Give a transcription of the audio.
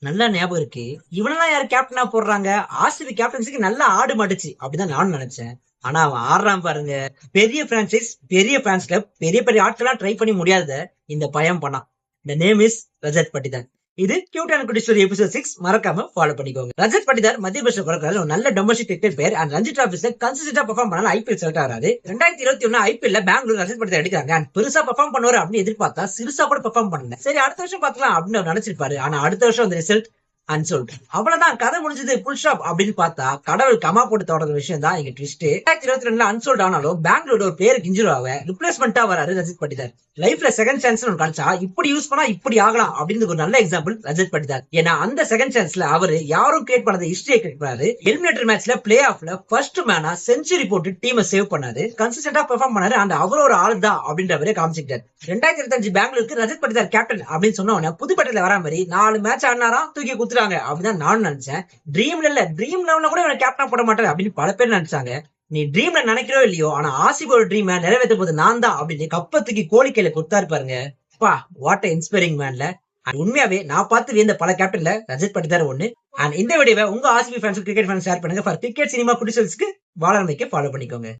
நல்லா ஞாபகம் இருக்கு. இவனெல்லாம் யாரு கேப்டனா போடுறாங்க? ஆர்சிபி கேப்டன்சிக்கு நல்லா ஆடு மாட்டுச்சு அப்படிதான் நானும் நினைச்சேன். ஆனா அவன் ஆடுறான் பாருங்க. பெரிய பிரான்சைஸ், பெரிய ஃபேன்ஸ் கிளப், பெரிய பெரிய ஆட்கள்லாம் ட்ரை பண்ணி முடியாத இந்த பயம் பண்ணான். இந்த நேம் இஸ் ரஜத் பட்டிதார். இது கியூட் அண்ட் குட்டி ஸ்டோரி எபிசோட் 6 மறக்காம ஃபாலோ பண்ணிக்கோங்க. ரஜத் பட்டிதார் மத்திய பிரதேச பிறக்கிறாரு. ஒரு நல்ல domestic cricket player and Ranji டிராபிஸ்ல கன்சிஸ்டன்டா பெர்ஃபார்ம் பண்ணாலும் ஐபிஎல் செலக்ட் ஆறாரு. 2021 ஐபிஎல்ல பெங்களூர் ரஜத் பட்டிதார் எடுக்கிறாங்க. அண்ட் பெருசா பெர்ஃபார்ம் பண்ணுவாரு அப்படின்னு எதிர்பார்த்தா சிறுசா கூட பெர்ஃபார்ம் பண்ணல. சரி அடுத்த வருஷம் பாத்துக்கலாம் அப்படின்னு அவர் நினைச்சிருப்பாரு. ஆனா அடுத்த வருஷம் அந்த ரிசல்ட் அன்சோல்ட். அவ்வளவுதான் கதை முடிஞ்சது புல் ஸ்டாப் அப்படின்னு பார்த்தா கடவுள் கமா போட்டு தொடர்ற விஷயம் தான் இங்க ட்விஸ்ட். 2022 அன்சோல்ட் ஆனாலும் பெங்களூர் ஒரு பிளேயருக்கு இன்ஜூர் ஆக ரிப்ளேஸ்மெண்டா வராரு ரஜத் பட்டிதார். லைஃப்ல செகண்ட் சான்ஸ் ஒன்று கிடைச்சா இப்படி யூஸ் பண்ணா இப்படி ஆகலாம் அப்படின்னு ஒரு நல்ல எக்ஸாம்பிள் ரஜத் பட்டிதார். ஏன்னா அந்த செகண்ட் சான்ஸ்ல அவரு யாரும் கிரியேட் பண்ணாத ஹிஸ்டரியை கிரியேட் பண்ணாரு. எலிமினேட்டர் மேட்ச்ல பிளே ஆஃப்ல ஃபர்ஸ்ட் மேனா செஞ்சுரி போட்டு டீமை சேவ் பண்ணாரு. கன்சிஸ்டன்டா பெர்ஃபார்ம் பண்ணாரு. அண்ட் அவர் ஒரு ஆள் தான் அப்படின்றவரே காமிச்சிட்டார். 2025 பெங்களூருக்கு ரஜத் பட்டிதார் கேப்டன் அப்படின்னு சொன்ன உடனே புதுப்பேட்டையில வரா மாதிரி 4 மேட்ச் ஆடினாராம் தூக்கி குத்துறாங்க அப்படிதான் நானும் நினைச்சேன். ட்ரீம் லெவல்ல கூட இவனை கேப்டனா போட மாட்டாரு அப்படின்னு பல பேர் நினைச்சாங்க. நீ ட்ரீம்ல நினைக்கிறோ இல்லையோ, ஆனா ஆர்சிபியோட ட்ரீம் நிறைவேற்ற போது நான் தான் அப்படின்னு கப்பத்துக்கு கோழிக்கையில கொடுத்தாரு பாருங்க. பா வாட் இன்ஸ்பைரிங் மேன்ல. உண்மையாவே நான் பார்த்து வியந்த பல கேப்டன்ல ரஜத் பட்டிதார் ஒண்ணு. அண்ட் இந்த வீடியோவை உங்க RCB fans cricket fans share பண்ணுங்க. ஃபார் கிரிக்கெட் சினிமா குடிசல்ஸ்க்கு வாழ வைக்க ஃபாலோ பண்ணிக்கோங்க.